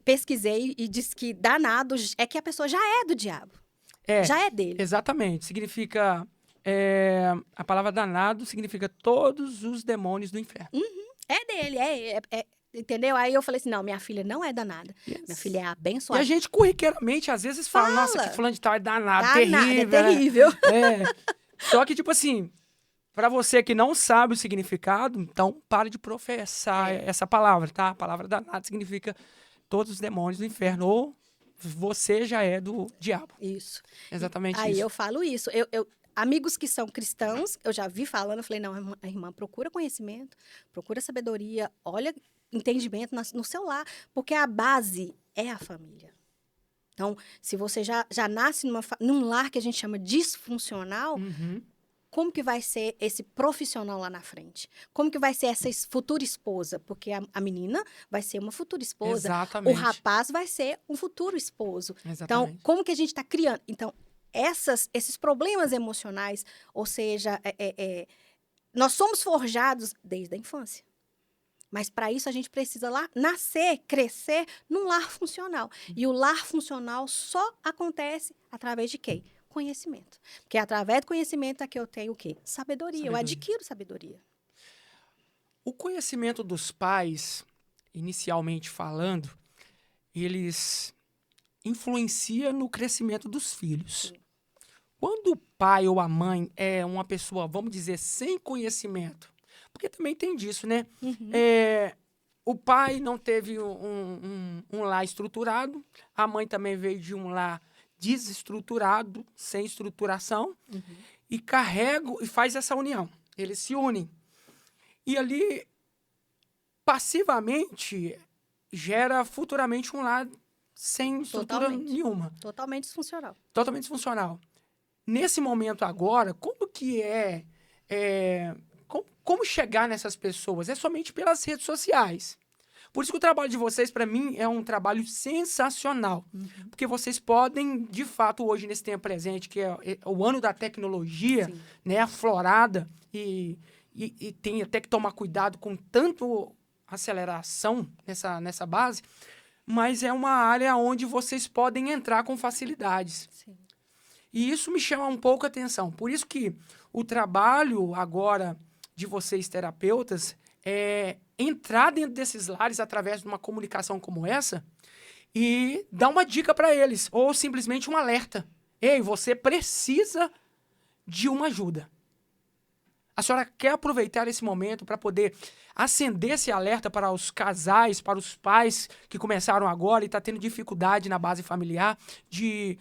pesquisei e disse que danado é que a pessoa já é do diabo. Já é dele. Exatamente. Significa... a palavra danado significa todos os demônios do inferno. É dele, entendeu? Aí eu falei assim, não, minha filha não é danada. Yes. Minha filha é E abençoada. a gente corriqueiramente, às vezes, fala, nossa, que fulano de tal é danado, Danada, terrível. é terrível. Só que, tipo assim, pra você que não sabe o significado, então pare de professar essa palavra, tá? A palavra danado significa todos os demônios do inferno, ou você já é do diabo. Isso. Exatamente Aí isso. eu falo isso. Amigos que são cristãos, eu já vi falando, eu falei, não, irmã, procura conhecimento, procura sabedoria, olha entendimento no seu lar, porque a base é a família. Então, se você já nasce num lar que a gente chama disfuncional, como que vai ser esse profissional lá na frente? Como que vai ser essa futura esposa? Porque a menina vai ser uma futura esposa. Exatamente. O rapaz vai ser um futuro esposo. Exatamente. Então, como que a gente está criando? Então, esses problemas emocionais, ou seja, nós somos forjados desde a infância. Mas para isso a gente precisa nascer, crescer num lar funcional. E o lar funcional só acontece através de quê? Conhecimento. Porque através do conhecimento é que eu tenho o quê? Sabedoria. Eu adquiro sabedoria. O conhecimento dos pais, inicialmente falando, eles influenciam no crescimento dos filhos. Sim. Quando o pai ou a mãe é uma pessoa, vamos dizer, sem conhecimento, porque também tem disso, né? O pai não teve um lar estruturado, a mãe também veio de um lar desestruturado, sem estruturação, e carrega e faz essa união. Eles se unem. E ali, passivamente, gera futuramente um lar sem estrutura nenhuma. Totalmente disfuncional. Totalmente disfuncional. Nesse momento agora, como que como chegar nessas pessoas? É somente pelas redes sociais. Por isso que o trabalho de vocês, para mim, é um trabalho sensacional. Porque vocês podem, de fato, hoje, nesse tempo presente, que é o ano da tecnologia, né, aflorada, e tem até que tomar cuidado com tanto aceleração nessa base, mas é uma área onde vocês podem entrar com facilidades. Sim. E isso me chama um pouco a atenção. Por isso que o trabalho agora de vocês, terapeutas, é entrar dentro desses lares através de uma comunicação como essa e dar uma dica para eles, ou simplesmente um alerta. Ei, você precisa de uma ajuda. A senhora quer aproveitar esse momento para poder acender esse alerta para os casais, para os pais que começaram agora e estão tendo dificuldade na base familiar de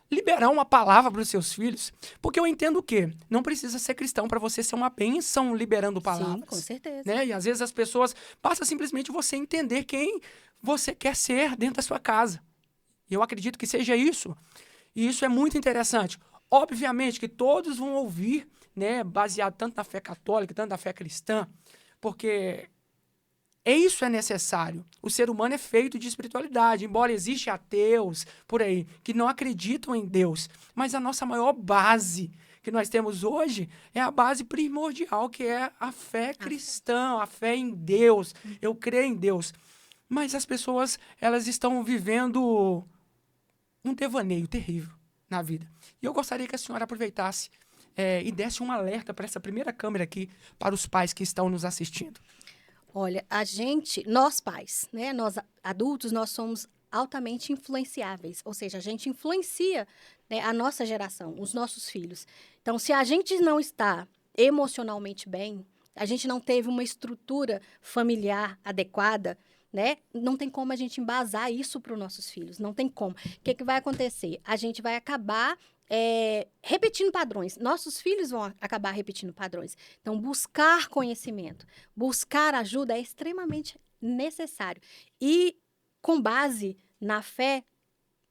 liberar uma palavra para os seus filhos? Porque eu entendo o quê? Não precisa ser cristão para você ser uma bênção liberando palavras. Sim, com certeza. Né? E às vezes as pessoas... Basta simplesmente você entender quem você quer ser dentro da sua casa. E eu acredito que seja isso. E isso é muito interessante. Obviamente que todos vão ouvir, né, baseado tanto na fé católica, tanto na fé cristã, porque isso é necessário. O ser humano é feito de espiritualidade, embora existam ateus por aí que não acreditam em Deus. Mas a nossa maior base que nós temos hoje é a base primordial, que é a fé cristã, a fé em Deus. Eu creio em Deus. Mas as pessoas, elas estão vivendo um devaneio terrível na vida. E eu gostaria que a senhora aproveitasse e desse um alerta para essa primeira câmera aqui, para os pais que estão nos assistindo. Olha, nós pais, né, nós adultos, nós somos altamente influenciáveis, ou seja, a gente influencia, né, a nossa geração, os nossos filhos. Então, se a gente não está emocionalmente bem, a gente não teve uma estrutura familiar adequada, né, não tem como a gente embasar isso para os nossos filhos, não tem como. O que vai acontecer? A gente vai acabar repetindo padrões. Nossos filhos vão acabar repetindo padrões. Então, buscar conhecimento, buscar ajuda é extremamente necessário. E com base na fé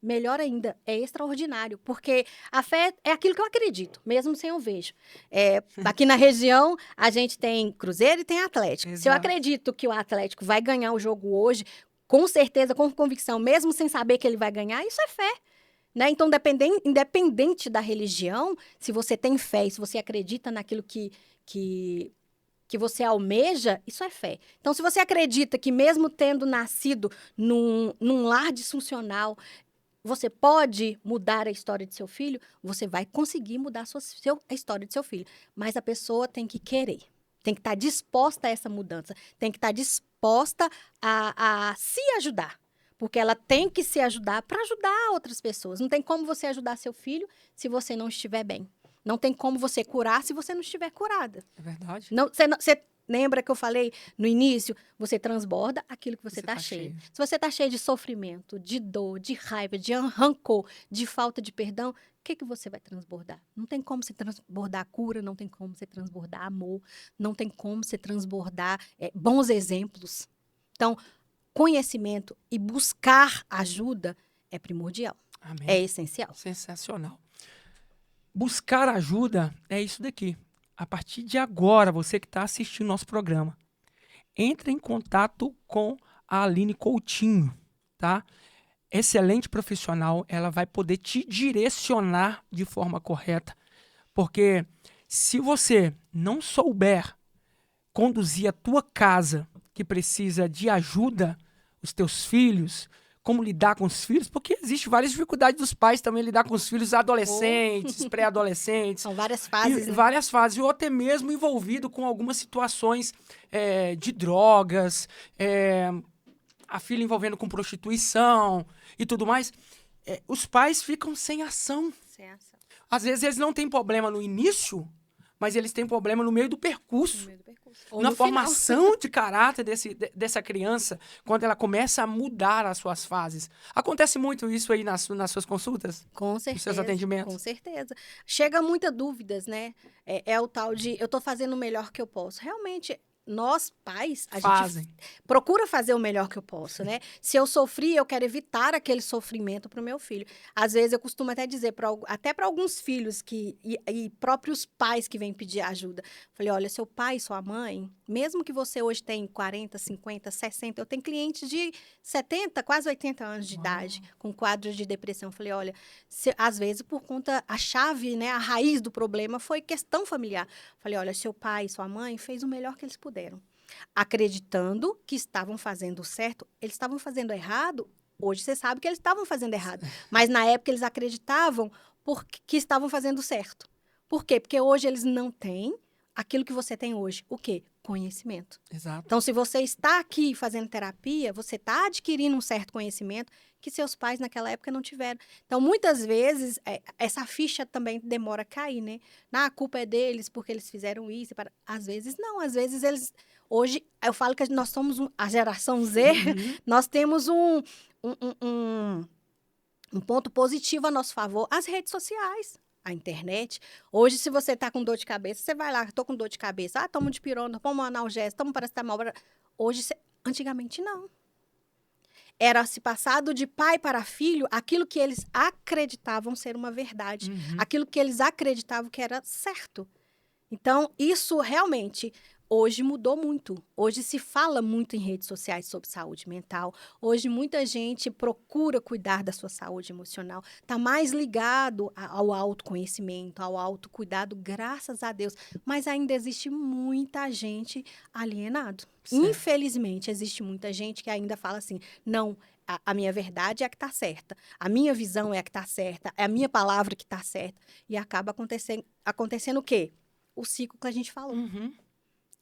melhor ainda, é extraordinário, porque a fé é aquilo que eu acredito, mesmo sem eu vejo. Aqui na região, a gente tem Cruzeiro e tem Atlético. Exato. Se eu acredito que o Atlético vai ganhar o jogo hoje, com certeza, com convicção, mesmo sem saber que ele vai ganhar, isso é fé. Né? Então, independente da religião, se você tem fé e se você acredita naquilo que você almeja, isso é fé. Então, se você acredita que mesmo tendo nascido num lar disfuncional, você pode mudar a história de seu filho, você vai conseguir mudar a história de seu filho. Mas a pessoa tem que querer, tem que estar disposta a essa mudança, tem que estar disposta a se ajudar. Porque ela tem que se ajudar para ajudar outras pessoas. Não tem como você ajudar seu filho se você não estiver bem. Não tem como você curar se você não estiver curada. É verdade. Você lembra que eu falei no início? Você transborda aquilo que você está cheio. Se você está cheio de sofrimento, de dor, de raiva, de rancor, de falta de perdão, o que você vai transbordar? Não tem como você transbordar cura, não tem como você transbordar amor, não tem como você transbordar bons exemplos. Então, conhecimento e buscar ajuda é primordial. Amém. É essencial. Sensacional. Buscar ajuda é isso daqui. A partir de agora, você que está assistindo nosso programa, entre em contato com a Aline Coutinho, tá? Excelente profissional, ela vai poder te direcionar de forma correta, porque se você não souber conduzir a tua casa, que precisa de ajuda, os teus filhos, como lidar com os filhos, porque existe várias dificuldades dos pais também lidar com os filhos adolescentes, pré-adolescentes. São várias fases, né? Várias fases, ou até mesmo envolvido com algumas situações de drogas, a filha envolvendo com prostituição e tudo mais. Os pais ficam sem ação. Às vezes eles não têm problema no início, mas eles têm problema no meio do percurso. Na formação de caráter dessa criança, quando ela começa a mudar as suas fases. Acontece muito isso aí nas suas consultas? Com certeza. Nos seus atendimentos? Com certeza. Chega muitas dúvidas, né? É o tal de, eu tô fazendo o melhor que eu posso. Realmente, nós, pais, a gente procura fazer o melhor que eu posso, né? Se eu sofri, eu quero evitar aquele sofrimento para o meu filho. Às vezes, eu costumo até dizer, até para alguns filhos e próprios pais que vêm pedir ajuda. Falei, olha, seu pai, sua mãe, mesmo que você hoje tem 40, 50, 60, eu tenho clientes de 70, quase 80 anos de idade, com quadros de depressão. Falei, olha, às vezes, por conta, a chave, né, a raiz do problema foi questão familiar. Falei, olha, seu pai, sua mãe fez o melhor que eles puderam. Acreditando que estavam fazendo certo, eles estavam fazendo errado. Hoje você sabe que eles estavam fazendo errado. Mas na época eles acreditavam que estavam fazendo certo. Por quê? Porque hoje eles não têm aquilo que você tem hoje. O quê? Conhecimento. Exato. Então, se você está aqui fazendo terapia, você está adquirindo um certo conhecimento que seus pais naquela época não tiveram. Então, muitas vezes, essa ficha também demora a cair, né? A culpa é deles porque eles fizeram isso. Às vezes, não. Às vezes, eles... Hoje, eu falo que nós somos a geração Z, nós temos um ponto positivo a nosso favor, as redes sociais. A internet. Hoje, se você tá com dor de cabeça, você vai lá, tô com dor de cabeça. Toma um dipirona, toma um analgésico, toma um paracetamol. Hoje, antigamente, não. Era se passado de pai para filho aquilo que eles acreditavam ser uma verdade. Aquilo que eles acreditavam que era certo. Então, isso realmente... Hoje mudou muito. Hoje se fala muito em redes sociais sobre saúde mental. Hoje muita gente procura cuidar da sua saúde emocional. Está mais ligado ao autoconhecimento, ao autocuidado, graças a Deus. Mas ainda existe muita gente alienado. Certo. Infelizmente, existe muita gente que ainda fala assim, não, a minha verdade é a que está certa. A minha visão é a que está certa. É a minha palavra que está certa. E acaba acontecendo o quê? O ciclo que a gente falou.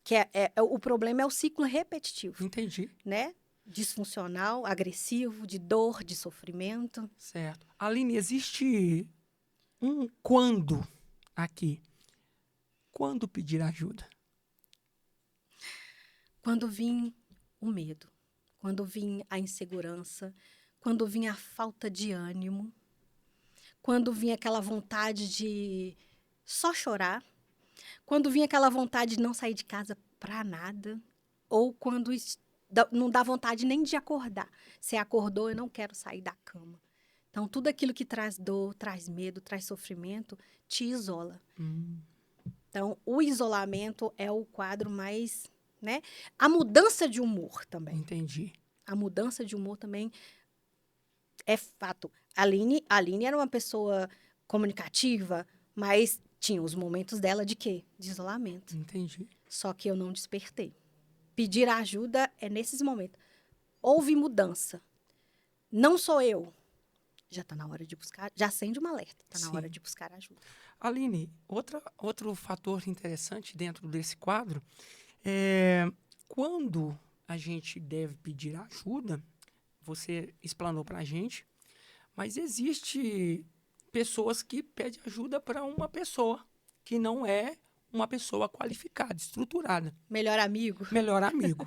Que o problema é o ciclo repetitivo. Entendi. Né? Disfuncional, agressivo, de dor, de sofrimento. Certo. Aline, existe um quando aqui. Quando pedir ajuda? Quando vim o medo, quando vim a insegurança, quando vim a falta de ânimo, quando vim aquela vontade de só chorar, quando vinha aquela vontade de não sair de casa para nada, ou quando não dá vontade nem de acordar. Você acordou, eu não quero sair da cama. Então, tudo aquilo que traz dor, traz medo, traz sofrimento, te isola. Então, o isolamento é o quadro mais, né? A mudança de humor também. Entendi. A mudança de humor também é fato. A Aline era uma pessoa comunicativa, mas tinha os momentos dela de quê? De isolamento. Entendi. Só que eu não despertei. Pedir ajuda é nesses momentos. Houve mudança. Não sou eu. Já está na hora de buscar, já acende um alerta. Está na Sim. hora de buscar ajuda. Aline, outro fator interessante dentro desse quadro é quando a gente deve pedir ajuda, você explanou para a gente, mas existe pessoas que pedem ajuda para uma pessoa que não é uma pessoa qualificada, estruturada. Melhor amigo. Melhor amigo.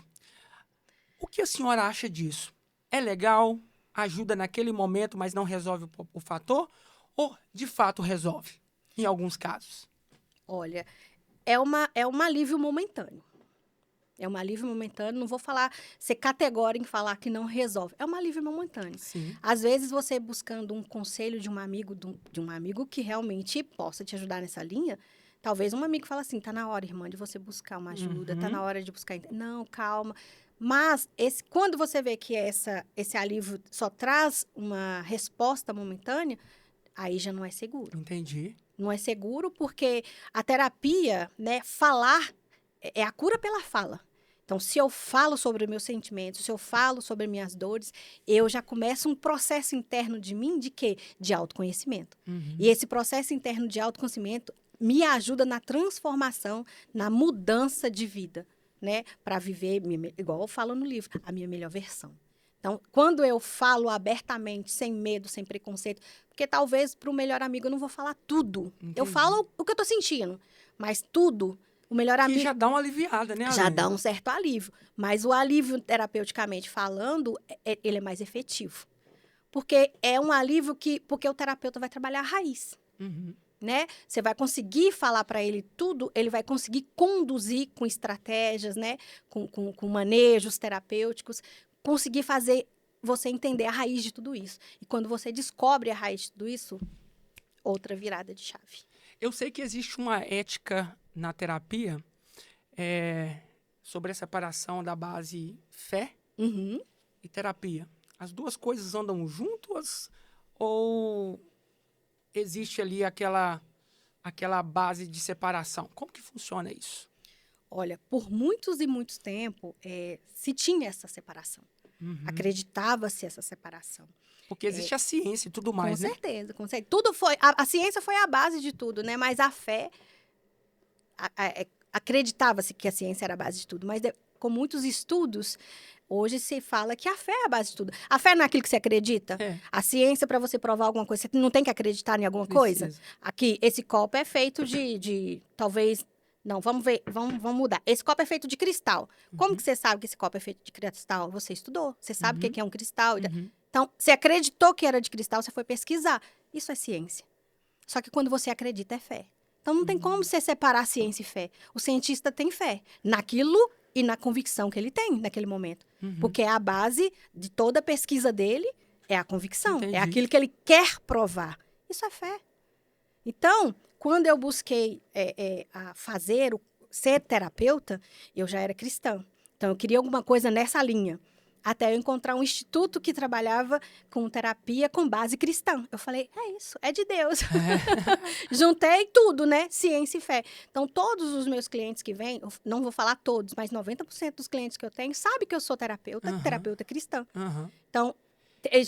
O que a senhora acha disso? É legal? Ajuda naquele momento, mas não resolve o fator? Ou, de fato, resolve? Em alguns casos. Olha, é um alívio momentâneo. É um alívio momentâneo. Não vou ser categórica em falar que não resolve. É um alívio momentâneo. Sim. Às vezes, você buscando um conselho de um amigo, de um amigo que realmente possa te ajudar nessa linha, talvez um amigo fala assim, tá na hora, irmã, de você buscar uma ajuda, tá na hora de buscar... Não, calma. Mas, quando você vê que esse alívio só traz uma resposta momentânea, aí já não é seguro. Entendi. Não é seguro porque a terapia, né, falar é a cura pela fala. Então, se eu falo sobre meus sentimentos, se eu falo sobre minhas dores, eu já começo um processo interno de mim de quê? De autoconhecimento. E esse processo interno de autoconhecimento me ajuda na transformação, na mudança de vida, né? Para viver, igual eu falo no livro, a minha melhor versão. Então, quando eu falo abertamente, sem medo, sem preconceito, porque talvez para o melhor amigo eu não vou falar tudo. Entendi. Eu falo o que eu estou sentindo, mas tudo, o melhor amigo... Que já dá uma aliviada, né, Aline? Já dá um certo alívio. Mas o alívio, terapeuticamente falando, ele é mais efetivo. Porque é um alívio porque o terapeuta vai trabalhar a raiz. Né? Você vai conseguir falar para ele tudo, ele vai conseguir conduzir com estratégias, né? Com manejos terapêuticos, conseguir fazer você entender a raiz de tudo isso. E quando você descobre a raiz de tudo isso, outra virada de chave. Eu sei que existe uma ética na terapia sobre a separação da base fé e terapia. As duas coisas andam juntas ou existe ali aquela base de separação? Como que funciona isso? Olha, por muitos e muitos tempos, se tinha essa separação. Acreditava-se essa separação. Porque existe a ciência e tudo mais, né? Com certeza, com certeza. Tudo foi... A ciência foi a base de tudo, né? Mas a fé... acreditava-se que a ciência era a base de tudo. Mas com muitos estudos, hoje se fala que a fé é a base de tudo. A fé não é aquilo que você acredita? A ciência, para você provar alguma coisa, você não tem que acreditar em alguma coisa? Aqui, esse copo é feito de talvez... Não, vamos ver, vamos mudar. Esse copo é feito de cristal. Como que você sabe que esse copo é feito de cristal? Você estudou, você sabe o que é um cristal. Então, você acreditou que era de cristal, você foi pesquisar. Isso é ciência. Só que quando você acredita, é fé. Então, não tem como você separar ciência e fé. O cientista tem fé naquilo e na convicção que ele tem naquele momento. Porque a base de toda a pesquisa dele é a convicção. Entendi. É aquilo que ele quer provar. Isso é fé. Então, quando eu busquei ser terapeuta, eu já era cristã. Então, eu queria alguma coisa nessa linha. Até eu encontrar um instituto que trabalhava com terapia com base cristã. Eu falei, é isso, é de Deus. Juntei tudo, né? Ciência e fé. Então, todos os meus clientes que vêm, eu não vou falar todos, mas 90% dos clientes que eu tenho sabem que eu sou terapeuta cristã. Então,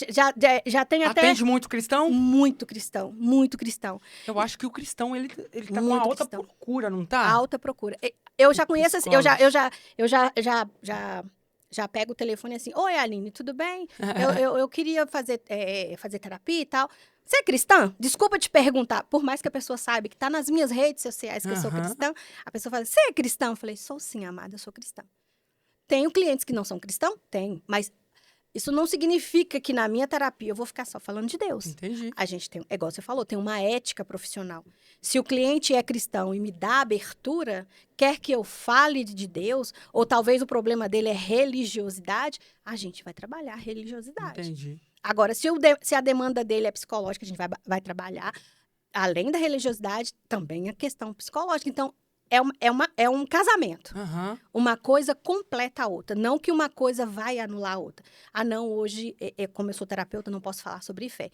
já tem até... Atende muito cristão? Muito cristão, muito cristão. Eu acho que o cristão, ele tá com uma alta procura, não tá? Alta procura. Eu já conheço, assim, já pego o telefone assim, oi, Aline, tudo bem? Eu queria fazer terapia e tal. Você é cristã? Desculpa te perguntar. Por mais que a pessoa saiba que está nas minhas redes sociais que eu sou cristã, a pessoa fala, você é cristã? Eu falei, sou sim, amada, eu sou cristã. Tenho clientes que não são cristãos? Tenho, mas isso não significa que na minha terapia eu vou ficar só falando de Deus. Entendi. A gente tem, igual você falou, tem uma ética profissional. Se o cliente é cristão e me dá abertura, quer que eu fale de Deus, ou talvez o problema dele é religiosidade, a gente vai trabalhar a religiosidade. Entendi. Agora, se a demanda dele é psicológica, a gente vai trabalhar. Além da religiosidade, também a questão psicológica. Então, é um casamento. Aham. Uma coisa completa a outra. Não que uma coisa vai anular a outra. Ah, não, hoje, como eu sou terapeuta, não posso falar sobre fé.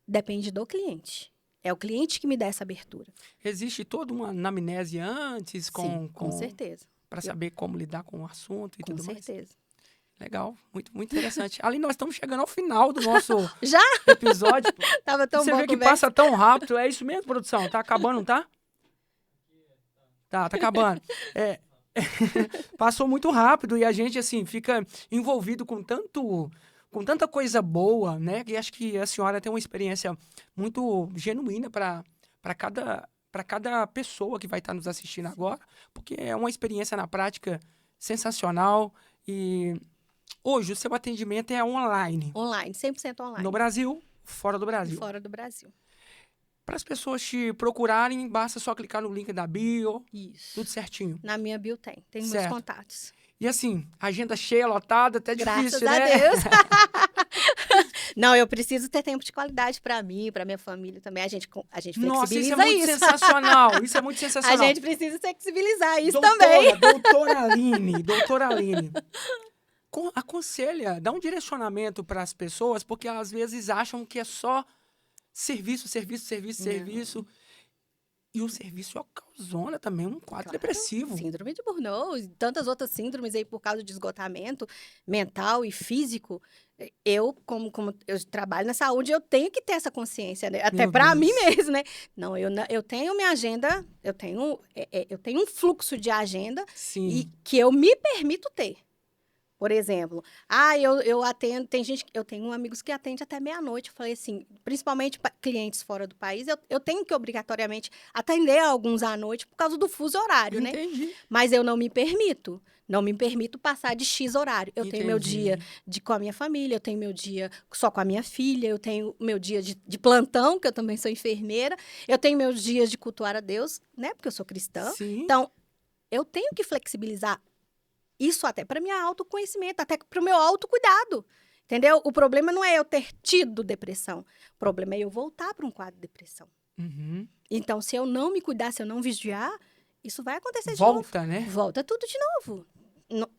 Depende do cliente. É o cliente que me dá essa abertura. Existe toda uma anamnese antes Sim, com certeza. Para saber como lidar com o assunto e tudo mais. Com certeza. Legal, muito, muito interessante. Ali nós estamos chegando ao final do nosso Já? episódio. Pô. Tava tão Você bom vê que conversa. passa tão rápido. É isso mesmo, produção? Tá acabando, não tá? Tá acabando. Passou muito rápido e a gente, assim, fica envolvido com tanta coisa boa, né? E acho que a senhora tem uma experiência muito genuína para cada pessoa que vai estar nos assistindo agora, porque é uma experiência na prática sensacional e hoje o seu atendimento é online. Online, 100% online. No Brasil, fora do Brasil. Fora do Brasil. Para as pessoas te procurarem, basta só clicar no link da bio, Isso. tudo certinho. Na minha bio tem meus Certo. contatos. E assim, agenda cheia, lotada, até difícil, Graças a né? Deus. Não, eu preciso ter tempo de qualidade para mim, para minha família também. A gente Nossa, isso flexibiliza é muito isso. sensacional. Isso é muito A sensacional. gente precisa flexibilizar isso também. Doutora Aline. Aconselha, dá um direcionamento para as pessoas, porque às vezes acham que é só serviço. E o serviço ocasiona também um quadro depressivo. Síndrome de Burnout, tantas outras síndromes aí por causa de esgotamento mental e físico. Eu, como eu trabalho na saúde, eu tenho que ter essa consciência, né? Até para mim mesmo, né? Não, eu tenho minha agenda, eu tenho um fluxo de agenda e que eu me permito ter. Por exemplo, eu atendo, eu tenho amigos que atendem até meia-noite. Eu falei assim, principalmente clientes fora do país, eu tenho que obrigatoriamente atender alguns à noite por causa do fuso horário, né? Entendi. Mas eu não me permito passar de X horário. Eu tenho meu dia com a minha família, eu tenho meu dia só com a minha filha, eu tenho meu dia de plantão, que eu também sou enfermeira, eu tenho meus dias de cultuar a Deus, né? Porque eu sou cristã. Sim. Então, eu tenho que flexibilizar isso até para minha autoconhecimento, até para o meu autocuidado, entendeu? O problema não é eu ter tido depressão, o problema é eu voltar para um quadro de depressão. Uhum. Então, se eu não me cuidar, se eu não vigiar, isso vai acontecer de novo. Volta, né? Volta tudo de novo.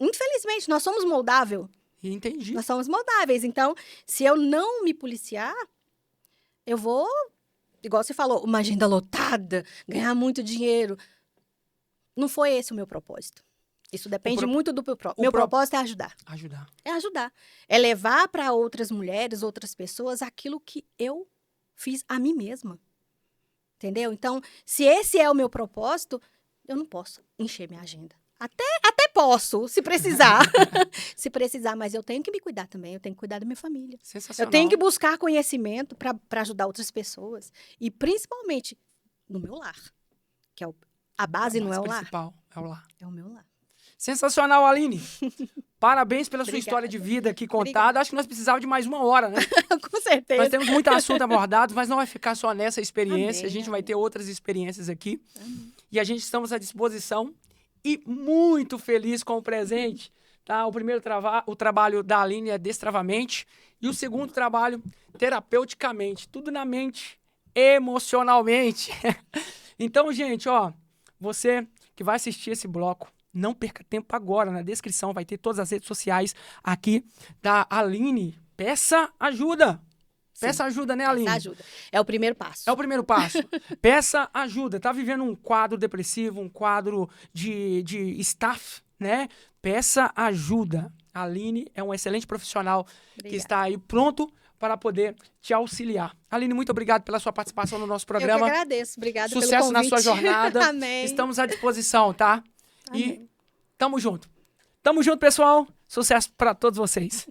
Infelizmente, nós somos moldáveis. Entendi. Nós somos moldáveis. Então, se eu não me policiar, eu vou, igual você falou, uma agenda lotada, ganhar muito dinheiro. Não foi esse o meu propósito. Isso depende muito do meu propósito é ajudar. É ajudar. É levar para outras mulheres, outras pessoas, aquilo que eu fiz a mim mesma. Entendeu? Então, se esse é o meu propósito, eu não posso encher minha agenda. Até posso, se precisar. Se precisar, mas eu tenho que me cuidar também. Eu tenho que cuidar da minha família. Sensacional. Eu tenho que buscar conhecimento para ajudar outras pessoas. E, principalmente, no meu lar. Que a base não é o lar. Principal é o lar. É o meu lar. Sensacional, Aline. Parabéns pela sua história de vida aqui contada. Obrigada. Acho que nós precisávamos de mais uma hora, né? Com certeza. Nós temos muito assunto abordado, mas não vai ficar só nessa experiência. Amém, a gente vai ter outras experiências aqui. Amém. E a gente estamos à disposição e muito feliz com o presente. Tá? O primeiro o trabalho da Aline é Destravamente e o segundo trabalho, Terapeuticamente. Tudo na mente, emocionalmente. Então, gente, ó, você que vai assistir esse bloco, não perca tempo agora. Na descrição vai ter todas as redes sociais aqui da Aline. Peça ajuda. Sim. Peça ajuda, né, Aline? Peça ajuda. É o primeiro passo. É o primeiro passo. Peça ajuda. Tá vivendo um quadro depressivo, um quadro de staff, né? Peça ajuda. A Aline é um excelente profissional que está aí pronto para poder te auxiliar. Aline, muito obrigado pela sua participação no nosso programa. Eu que agradeço. Obrigada pelo convite. Sucesso na sua jornada. Amém. Estamos à disposição, tá? Amém. E tamo junto. Tamo junto, pessoal. Sucesso para todos vocês.